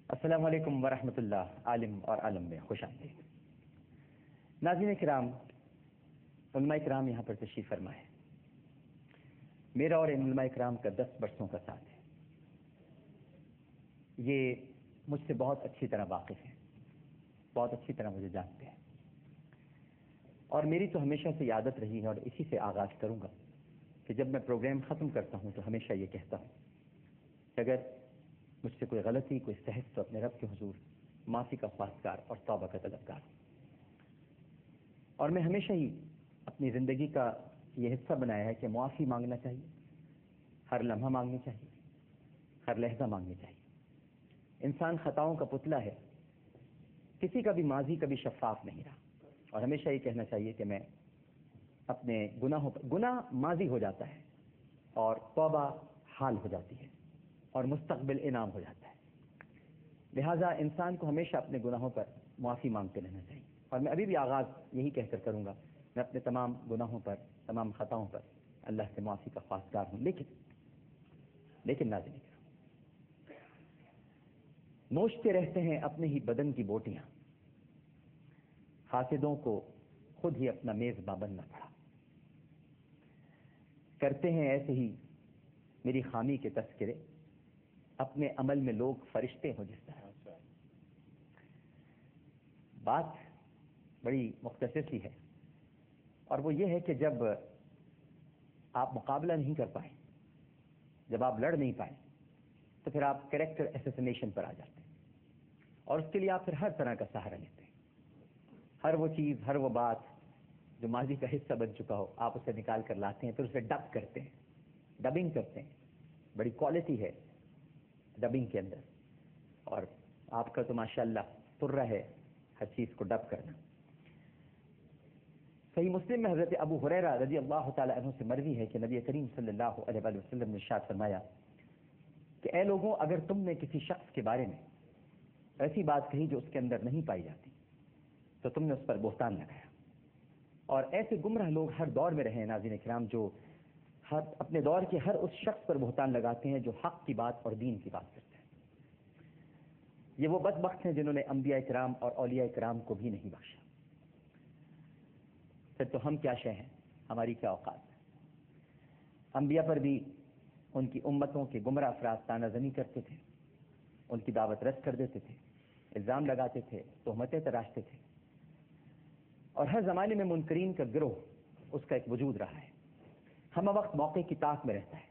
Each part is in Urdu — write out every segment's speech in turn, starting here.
السلام علیکم ورحمۃ اللہ عالم اور عالم میں خوش آمدید۔ ناظرین کرام، علماء کرام یہاں پر تشریف فرما ہے۔ میرا اور ان علماء کرام کا 10 برسوں کا ساتھ ہے۔ یہ مجھ سے بہت اچھی طرح واقف ہیں، بہت اچھی طرح مجھے جانتے ہیں، اور میری تو ہمیشہ سے عادت رہی ہے اور اسی سے آغاز کروں گا کہ جب میں پروگرام ختم کرتا ہوں تو ہمیشہ یہ کہتا ہوں کہ اگر مجھ سے کوئی غلطی، کوئی سہو تو اپنے رب کے حضور معافی کا خواستگار اور توبہ کا طلبگار ہوں۔ اور میں ہمیشہ ہی اپنی زندگی کا یہ حصہ بنایا ہے کہ معافی مانگنا چاہیے، ہر لمحہ مانگنی چاہیے، ہر لحظہ مانگنی چاہیے۔ انسان خطاؤں کا پتلا ہے، کسی کا بھی ماضی کبھی شفاف نہیں رہا، اور ہمیشہ یہ کہنا چاہیے کہ میں اپنے گناہوں پر، گناہ ماضی ہو جاتا ہے اور توبہ حال ہو جاتی ہے اور مستقبل انعام ہو جاتا ہے۔ لہٰذا انسان کو ہمیشہ اپنے گناہوں پر معافی مانگتے رہنا چاہیے، اور میں ابھی بھی آغاز یہی کہہ کر کروں گا، میں اپنے تمام گناہوں پر، تمام خطاؤں پر اللہ سے معافی کا خواستگار ہوں۔ لیکن ناظرین کرام، نوچتے رہتے ہیں اپنے ہی بدن کی بوٹیاں، حاسدوں کو خود ہی اپنا میزباں بننا پڑا۔ کرتے ہیں ایسے ہی میری خامی کے تذکرے، اپنے عمل میں لوگ فرشتے ہوں جس طرح۔ بات بڑی مختصر سی ہے، اور وہ یہ ہے کہ جب آپ مقابلہ نہیں کر پائیں، جب آپ لڑ نہیں پائیں، تو پھر آپ کریکٹر اسیسنیشن پر آ جاتے ہیں، اور اس کے لیے آپ پھر ہر طرح کا سہارا لیتے ہیں۔ ہر وہ چیز، ہر وہ بات جو ماضی کا حصہ بن چکا ہو، آپ اسے نکال کر لاتے ہیں، پھر اسے ڈب کرتے ہیں، ڈبنگ کرتے ہیں۔ بڑی کوالٹی ہے ڈبنگ کے اندر، اور آپ کا تو ماشاءاللہ طرہ ہے ہر چیز کو ڈب کرنا۔ صحیح مسلم میں حضرت ابو ہریرہ رضی اللہ تعالی عنہ سے مروی ہے کہ نبی کریم صلی اللہ علیہ وآلہ وسلم نے ارشاد فرمایا کہ اے لوگوں، اگر تم نے کسی شخص کے بارے میں ایسی بات کہی جو اس کے اندر نہیں پائی جاتی تو تم نے اس پر بہتان لگایا۔ اور ایسے گمراہ لوگ ہر دور میں رہے ہیں ناظرین کرام، جو اپنے دور کے ہر اس شخص پر بہتان لگاتے ہیں جو حق کی بات اور دین کی بات کرتے ہیں۔ یہ وہ بدبخت ہیں جنہوں نے انبیاء کرام اور اولیاء کرام کو بھی نہیں بخشا۔ پھر تو ہم کیا شے ہیں، ہماری کیا اوقات ہے۔ انبیاء پر بھی ان کی امتوں کے گمراہ افراد طعنہ زنی کرتے تھے، ان کی دعوت رد کر دیتے تھے، الزام لگاتے تھے، تہمتیں تراشتے تھے، اور ہر زمانے میں منکرین کا گروہ اس کا ایک وجود رہا ہے۔ ہم وقت موقع کی طاق میں رہتا ہے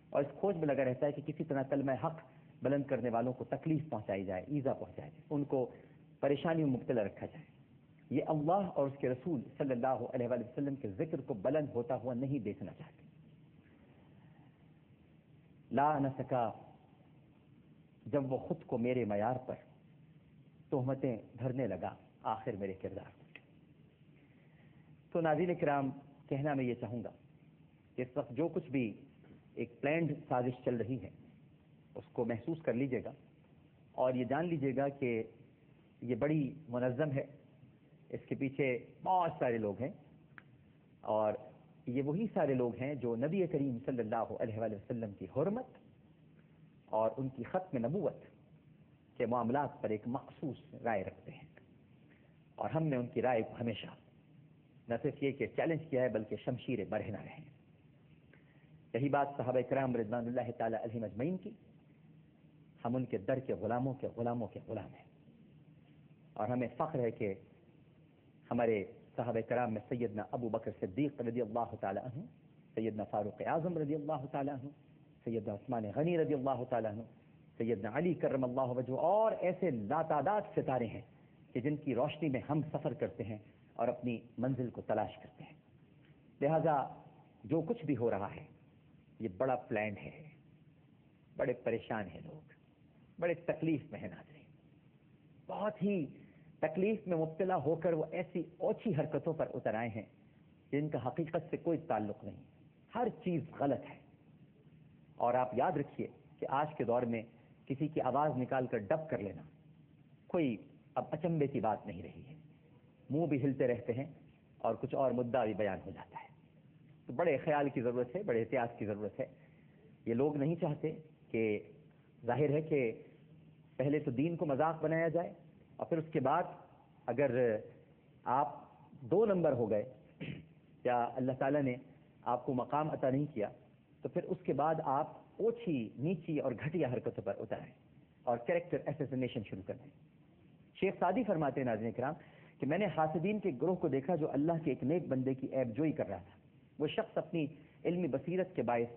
اور اس کھوج میں لگا رہتا ہے کہ کسی طرح کلمہ حق بلند کرنے والوں کو تکلیف پہنچائی جائے، ایذا پہنچائی جائے، ان کو پریشانیوں میں مبتلا رکھا جائے۔ یہ اللہ اور اس کے رسول صلی اللہ علیہ وآلہ وسلم کے ذکر کو بلند ہوتا ہوا نہیں دیکھنا چاہتے۔ لا نہ سکا جب وہ خود کو میرے معیار پر تہمتیں دھرنے لگا، آخر میرے کردار کو۔ تو ناظرین کرام، کہنا میں یہ چاہوں گا کہ اس وقت جو کچھ بھی ایک پلانڈ سازش چل رہی ہے اس کو محسوس کر لیجئے گا، اور یہ جان لیجئے گا کہ یہ بڑی منظم ہے، اس کے پیچھے بہت سارے لوگ ہیں، اور یہ وہی سارے لوگ ہیں جو نبی کریم صلی اللہ علیہ وآلہ وسلم کی حرمت اور ان کی ختم نبوت کے معاملات پر ایک مخصوص رائے رکھتے ہیں، اور ہم نے ان کی رائے کو ہمیشہ نہ صرف یہ کہ چیلنج کیا ہے بلکہ شمشیر برہنہ رہے ہیں۔ یہی بات صحابہ کرام رضوان اللہ تعالی علیہم اجمعین کی، ہم ان کے در کے غلاموں کے غلام ہیں، اور ہمیں فخر ہے کہ ہمارے صحابہ کرام میں سیدنا ابو بکر صدیق رضی اللہ تعالی عنہ، سیدنا فاروق اعظم رضی اللہ تعالی عنہ، سیدنا عثمان غنی رضی اللہ تعالی عنہ، سیدنا علی کرم اللہ وجہہ، اور ایسے لاتعداد ستارے ہیں کہ جن کی روشنی میں ہم سفر کرتے ہیں اور اپنی منزل کو تلاش کرتے ہیں۔ لہذا جو کچھ بھی ہو رہا ہے یہ بڑا پلانڈ ہے، بڑے پریشان ہیں لوگ، بڑے تکلیف میں ہیں ناظرین، بہت ہی تکلیف میں مبتلا ہو کر وہ ایسی اوچھی حرکتوں پر اتر آئے ہیں جن کا حقیقت سے کوئی تعلق نہیں، ہر چیز غلط ہے۔ اور آپ یاد رکھیے کہ آج کے دور میں کسی کی آواز نکال کر ڈب کر لینا کوئی اب اچنبے کی بات نہیں رہی ہے، منہ بھی ہلتے رہتے ہیں اور کچھ اور مدعا بھی بیان ہو جاتا ہے۔ تو بڑے خیال کی ضرورت ہے، بڑے احتیاط کی ضرورت ہے۔ یہ لوگ نہیں چاہتے کہ، ظاہر ہے کہ پہلے تو دین کو مذاق بنایا جائے اور پھر اس کے بعد اگر آپ 2 نمبر ہو گئے یا اللہ تعالیٰ نے آپ کو مقام عطا نہیں کیا تو پھر اس کے بعد آپ اوچھی نیچی اور گھٹیا حرکتوں پر اتریں اور کریکٹر ایسیسینیشن شروع کر دیں. شیخ سعدی فرماتے ہیں ناظرین کرام کہ میں نے حاسدین کے گروہ کو دیکھا جو اللہ کے ایک نیک بندے کی عیب جوئی کر رہا تھا. وہ شخص اپنی علمی بصیرت کے باعث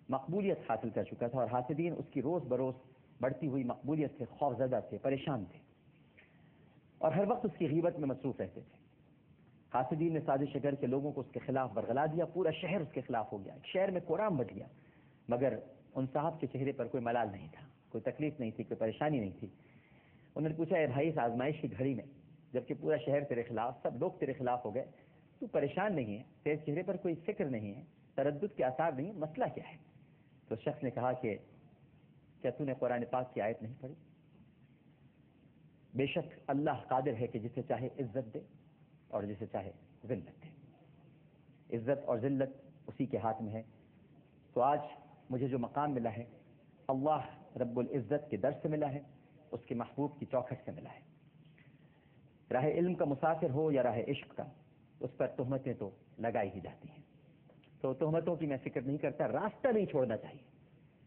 مقبولیت حاصل کر چکا تھا اور حاسدین اس کی روز بروز بڑھتی ہوئی مقبولیت سے خوفزدہ تھے, پریشان تھے اور ہر وقت اس کی غیبت میں مصروف رہتے تھے. حاسدین نے سازش کر کے لوگوں کو اس کے خلاف برگلا دیا, پورا شہر اس کے خلاف ہو گیا, شہر میں کوڑام بچ گیا, مگر ان صاحب کے چہرے پر کوئی ملال نہیں تھا, کوئی تکلیف نہیں تھی, کوئی پریشانی نہیں تھی. انہوں نے پوچھا, اے بھائی, اس آزمائش کی گھڑی میں جبکہ پورا شہر تیرے خلاف, سب لوگ تیرے خلاف ہو گئے, تو پریشان نہیں ہے, تیرے چہرے پر کوئی فکر نہیں ہے, تردد کے آثار نہیں, مسئلہ کیا ہے؟ تو شخص نے کہا کہ کیا تو نے قرآن پاک کی آیت نہیں پڑھی؟ بے شک اللہ قادر ہے کہ جسے چاہے عزت دے اور جسے چاہے ذلت دے. عزت اور ذلت اسی کے ہاتھ میں ہے. تو آج مجھے جو مقام ملا ہے اللہ رب العزت کے در سے ملا ہے, اس کے محبوب کی چوکھٹ سے ملا ہے. راہ علم کا مسافر ہو یا راہ عشق کا, اس پر تہمتیں تو لگائی ہی جاتی ہیں. تو تہمتوں کی میں فکر نہیں کرتا, راستہ نہیں چھوڑنا چاہیے,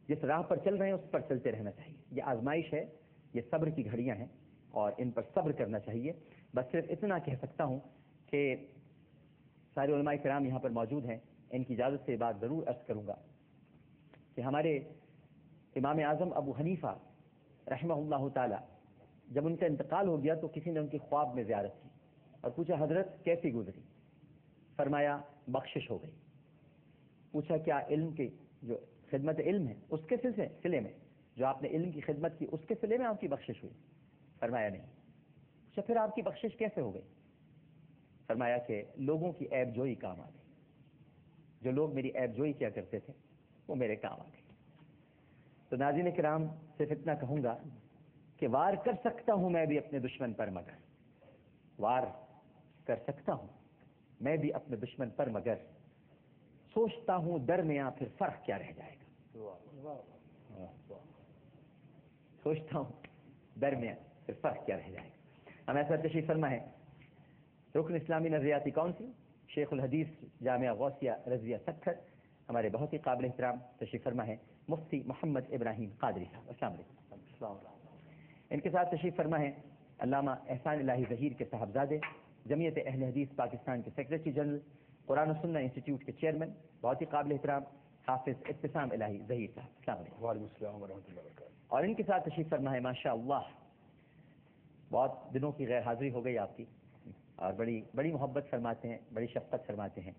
جس راہ پر چل رہے ہیں اس پر چلتے رہنا چاہیے. یہ آزمائش ہے, یہ صبر کی گھڑیاں ہیں اور ان پر صبر کرنا چاہیے. بس صرف اتنا کہہ سکتا ہوں کہ سارے علماء کرام یہاں پر موجود ہیں, ان کی اجازت سے یہ بات ضرور عرض کروں گا کہ ہمارے امام اعظم ابو حنیفہ رحمہ اللہ تعالی, جب ان کا انتقال ہو گیا تو کسی نے ان کی خواب میں زیارت کی اور پوچھا, حضرت کیسی گزری؟ فرمایا, بخشش ہو گئی. پوچھا, کیا علم کی جو خدمت علم ہے اس کے سلسلے میں, جو آپ نے علم کی خدمت کی اس کے سلسلے میں آپ کی بخشش ہوئی؟ فرمایا نہیں. پوچھا, پھر آپ کی بخشش کیسے ہو گئی؟ فرمایا کہ لوگوں کی عیب جوئی کام آ گئی. جو لوگ میری عیب جوئی کیا کرتے تھے وہ میرے کام آ گئے. تو ناظرین کرام, صرف اتنا کہوں گا کہ وار کر سکتا ہوں میں بھی اپنے دشمن پر, مگر وار کر سکتا ہوں میں بھی اپنے دشمن پر, مگر سوچتا ہوں درمیاں پھر فرق کیا رہ جائے گا. سوچتا ہوں درمیاں پھر فرق کیا رہ جائے گا. ہم ایسا تشریف فرما ہے رکن اسلامی نظریاتی کونسل, شیخ الحدیث جامعہ غوثیہ رضویہ سکھر, ہمارے بہت ہی قابل احترام تشریف فرما ہے مفتی محمد ابراہیم قادری صاحب. السلام علیکم. ان کے ساتھ تشریف فرما ہے علامہ احسان الہی ظہیر کے صاحبزادے, جمعیت اہل حدیث پاکستان کے سیکریٹری جنرل, قرآن و سنہ انسٹیٹیوٹ کے چیئرمین, بہت ہی قابل احترام حافظ ابتسام الہی ظہیر صاحب. السلام علیکم. وعلیکم السلام ورحمۃ اللہ وبرکاتہ. اور ان کے ساتھ تشریف فرما ہے ماشاء اللہ, بہت دنوں کی غیر حاضری ہو گئی آپ کی, اور بڑی محبت فرماتے ہیں, بڑی شفقت فرماتے ہیں.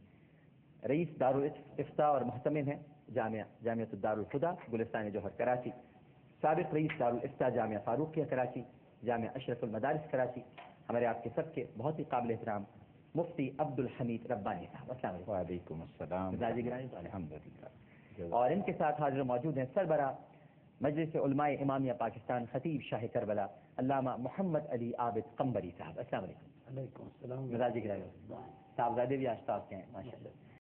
رئیس دارالافتاء اور محتمم ہیں جامعۃ الدارالخدا گلستان جوہر کراچی, سابق رئیس دارالافتاء جامعہ فاروقیہ کراچی, جامعہ اشرف المدارس کراچی, ہمارے آپ کے سب کے بہت ہی قابل احترام مفتی عبد الحمید ربانی صاحب. السلام علیکم. وعلیکم السلام. الحمدللہ. اور ان کے ساتھ حاضر موجود ہیں سربراہ مجلس علماء امامیہ پاکستان, خطیب شاہ کربلا, علامہ محمد علی عابد قمبری صاحب. السلام علیکم. وعلیکم السلام. مزاجی گرامی صاحبزادے بھی آج آپ کے ہیں ماشاء اللہ.